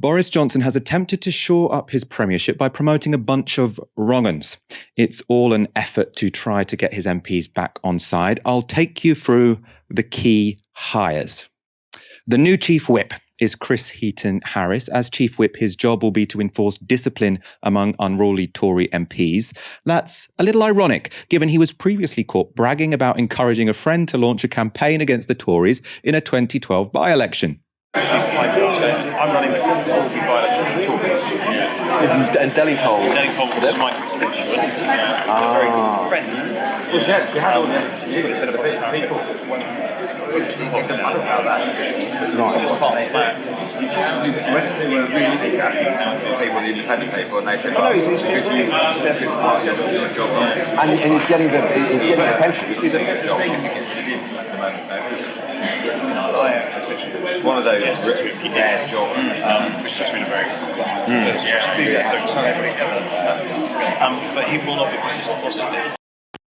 Boris Johnson has attempted to shore up his premiership by promoting a bunch of wrong-uns. It's all an effort to try to get his MPs back on side. I'll take you through the key hires. The new Chief Whip is Chris Heaton-Harris. As Chief Whip, his job will be to enforce discipline among unruly Tory MPs. That's a little ironic, given he was previously caught bragging about encouraging a friend to launch a campaign against the Tories in a 2012 by-election. I'm running the policy by-election for Tories. And Delingpole was my constituent. Very good friend. Well, you had all the people. Went to realistic people, the independent people, and they said, "Oh, because you your job." And he's getting attention. You see the job. It's one of those rare jobs, which has been a very don't tell anybody ever. But he will not be Prime Minister possibly.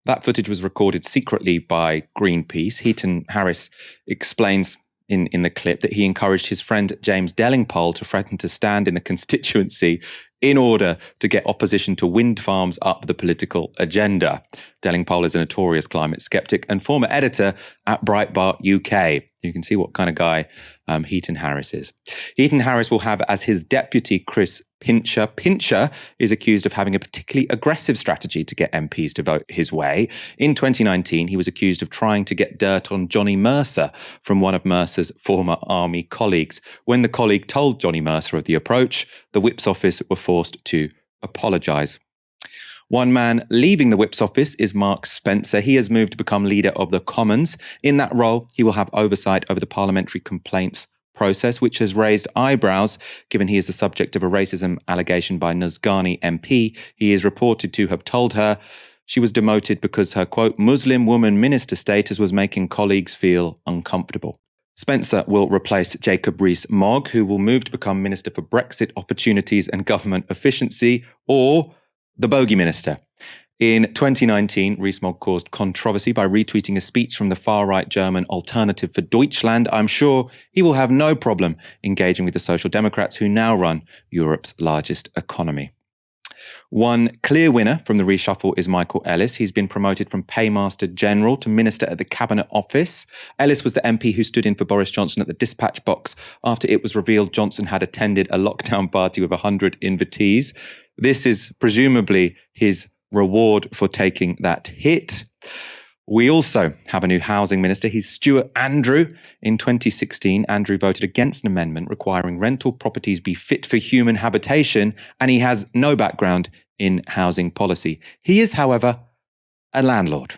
That footage was recorded secretly by Greenpeace. Heaton-Harris explains in the clip that he encouraged his friend James Delingpole to threaten to stand in the constituency in order to get opposition to wind farms up the political agenda. Delingpole is a notorious climate skeptic and former editor at Breitbart UK. You can see what kind of guy Heaton-Harris is. Heaton-Harris will have as his deputy Chris Pincher. Pincher is accused of having a particularly aggressive strategy to get MPs to vote his way. In 2019, he was accused of trying to get dirt on Johnny Mercer from one of Mercer's former army colleagues. When the colleague told Johnny Mercer of the approach, the Whip's office were forced to apologise. One man leaving the Whip's office is Mark Spencer. He has moved to become leader of the Commons. In that role, he will have oversight over the parliamentary complaints process, which has raised eyebrows, given he is the subject of a racism allegation by Nazgani MP. He is reported to have told her she was demoted because her, quote, Muslim woman minister status was making colleagues feel uncomfortable. Spencer will replace Jacob Rees-Mogg, who will move to become Minister for Brexit Opportunities and Government Efficiency, or the Bogey Minister. In 2019, Rees-Mogg caused controversy by retweeting a speech from the far-right German Alternative for Deutschland. I'm sure he will have no problem engaging with the Social Democrats, who now run Europe's largest economy. One clear winner from the reshuffle is Michael Ellis. He's been promoted from Paymaster General to Minister at the Cabinet Office. Ellis was the MP who stood in for Boris Johnson at the dispatch box after it was revealed Johnson had attended a lockdown party with 100 invitees. This is presumably his reward for taking that hit. We also have a new housing minister. He's Stuart Andrew. In 2016, Andrew voted against an amendment requiring rental properties be fit for human habitation, and he has no background in housing policy. He is, however, a landlord.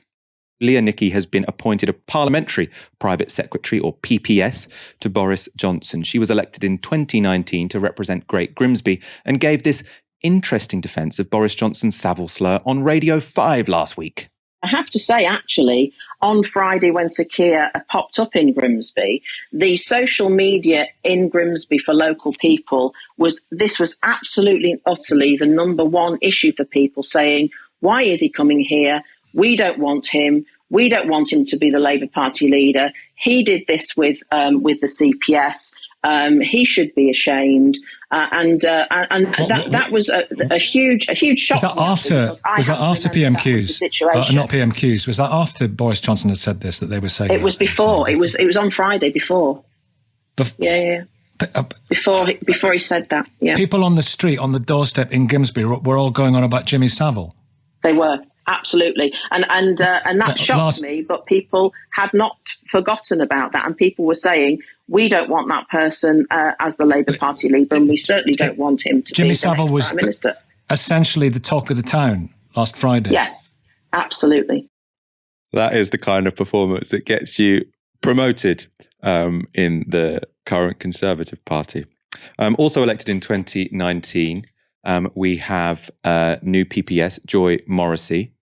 Leah Nicky has been appointed a parliamentary private secretary, or PPS, to Boris Johnson. She was elected in 2019 to represent Great Grimsby and gave this interesting defence of Boris Johnson's Savile slur on Radio 5 last week. I have to say, actually, on Friday when Sir Keir popped up in Grimsby, the social media in Grimsby for local people was absolutely and utterly the number one issue for people, saying, why is he coming here? We don't want him. We don't want him to be the Labour Party leader. He did this with the CPS. He should be ashamed, that was a huge shock. Was that after PMQs? Not PMQs. Was that after Boris Johnson had said this, that they were saying? It was before. It was on Friday before. Before he said that. Yeah. People on the street, on the doorstep in Grimsby, were all going on about Jimmy Savile. They were. Absolutely. And that shocked me, but people had not forgotten about that. And people were saying, we don't want that person as the Labour Party leader, and we certainly don't want him to Jimmy be the Savile was Prime Minister. Essentially the talk of the town last Friday. Yes, absolutely. That is the kind of performance that gets you promoted in the current Conservative Party. Also elected in 2019, we have new PPS, Joy Morrissey.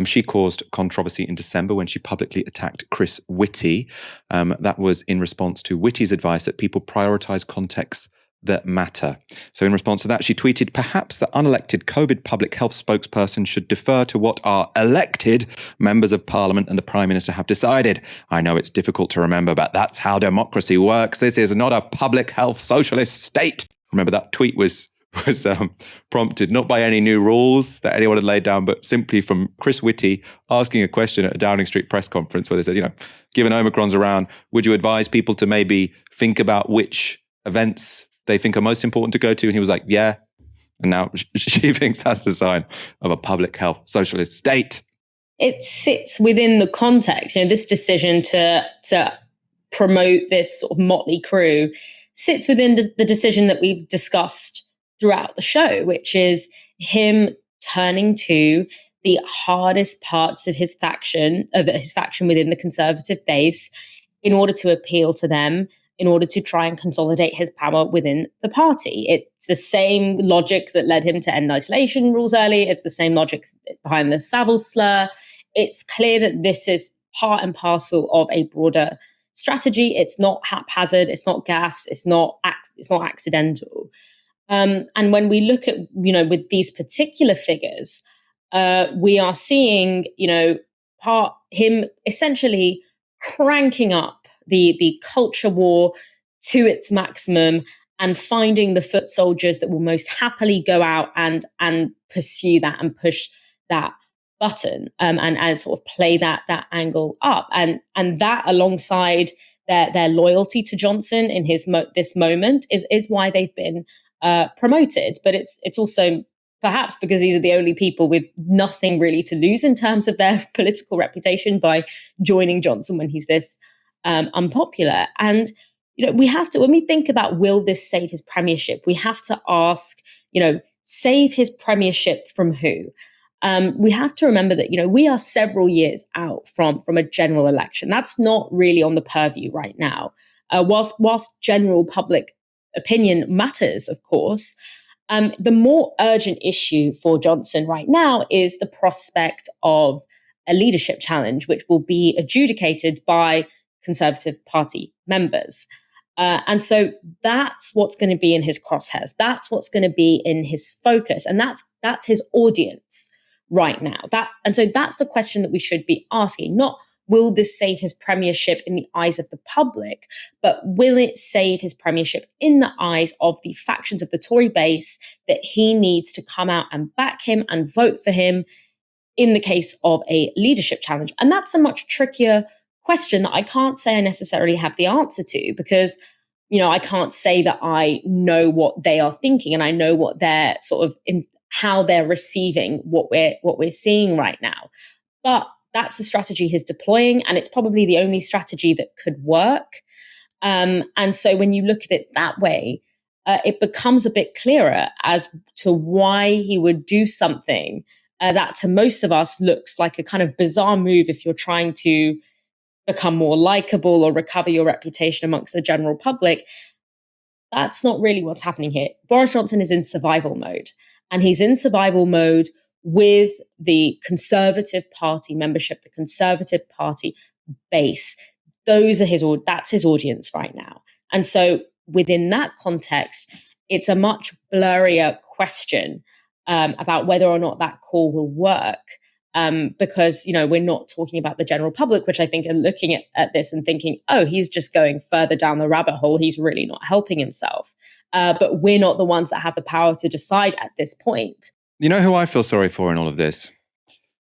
She caused controversy in December when she publicly attacked Chris Whitty. That was in response to Whitty's advice that people prioritise contexts that matter. So in response to that, she tweeted, perhaps the unelected COVID public health spokesperson should defer to what our elected members of Parliament and the Prime Minister have decided. I know it's difficult to remember, but that's how democracy works. This is not a public health socialist state. Remember, that tweet was prompted not by any new rules that anyone had laid down, but simply from Chris Whitty asking a question at a Downing Street press conference where they said, given Omicron's around, would you advise people to maybe think about which events they think are most important to go to? And he was like, yeah. And now she thinks that's the sign of a public health socialist state. It sits within the context, this decision to promote this sort of motley crew sits within the decision that we've discussed throughout the show, which is him turning to the hardest parts of his faction within the Conservative base in order to appeal to them, in order to try and consolidate his power within the party. It's the same logic that led him to end isolation rules early. It's the same logic behind the Savile slur. It's clear that this is part and parcel of a broader strategy. It's not haphazard. It's not gaffes. It's not accidental. And when we look at, with these particular figures, we are seeing, him essentially cranking up the culture war to its maximum and finding the foot soldiers that will most happily go out and pursue that and push that button and sort of play that angle up. And that alongside their loyalty to Johnson in this moment is why they've been promoted. But it's also perhaps because these are the only people with nothing really to lose in terms of their political reputation by joining Johnson when he's this unpopular. And we have to, when we think about will this save his premiership, we have to ask, save his premiership from who? We have to remember that we are several years out from a general election. That's not really on the purview right now. Whilst general public opinion matters, of course, the more urgent issue for Johnson right now is the prospect of a leadership challenge, which will be adjudicated by Conservative Party members. And so that's what's going to be in his crosshairs. That's what's going to be in his focus. And that's his audience right now. And so that's the question that we should be asking, not will this save his premiership in the eyes of the public, but will it save his premiership in the eyes of the factions of the Tory base that he needs to come out and back him and vote for him in the case of a leadership challenge? And that's a much trickier question that I can't say I necessarily have the answer to, because I can't say that I know what they are thinking and I know what they're sort of how they're receiving what we're seeing right now. But that's the strategy he's deploying, and it's probably the only strategy that could work. And so when you look at it that way, it becomes a bit clearer as to why he would do something that to most of us looks like a kind of bizarre move if you're trying to become more likable or recover your reputation amongst the general public. That's not really what's happening here. Boris Johnson is in survival mode, and he's in survival mode with the Conservative Party membership, the Conservative Party base. That's his audience right now. And so within that context, it's a much blurrier question about whether or not that call will work. Because, we're not talking about the general public, which I think are looking at this and thinking, oh, he's just going further down the rabbit hole. He's really not helping himself. But we're not the ones that have the power to decide at this point. You know who I feel sorry for in all of this?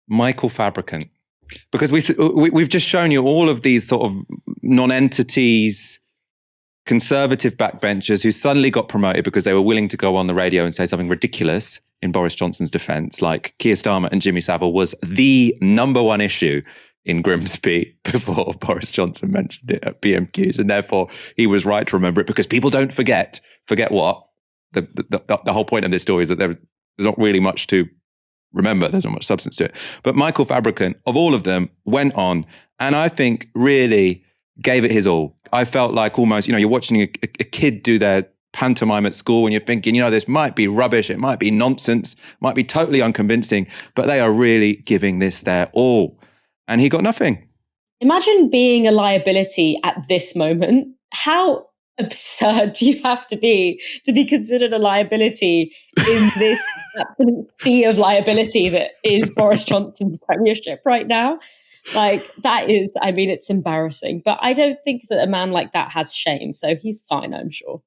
Michael Fabricant. Because we've just shown you all of these sort of non-entities, conservative backbenchers who suddenly got promoted because they were willing to go on the radio and say something ridiculous in Boris Johnson's defense, like Keir Starmer and Jimmy Savile was the number one issue in Grimsby before Boris Johnson mentioned it at PMQs, and therefore he was right to remember it because people don't forget. Forget what? The whole point of this story is that there's not really much to remember. There's not much substance to it. But Michael Fabricant, of all of them, went on and I think really gave it his all. I felt like almost, you're watching a kid do their pantomime at school and you're thinking, this might be rubbish, it might be nonsense, might be totally unconvincing, but they are really giving this their all. And he got nothing. Imagine being a liability at this moment. How absurd do you have to be considered a liability in this absolute sea of liability that is Boris Johnson's premiership right now? Like, that is, it's embarrassing. But I don't think that a man like that has shame. So he's fine, I'm sure.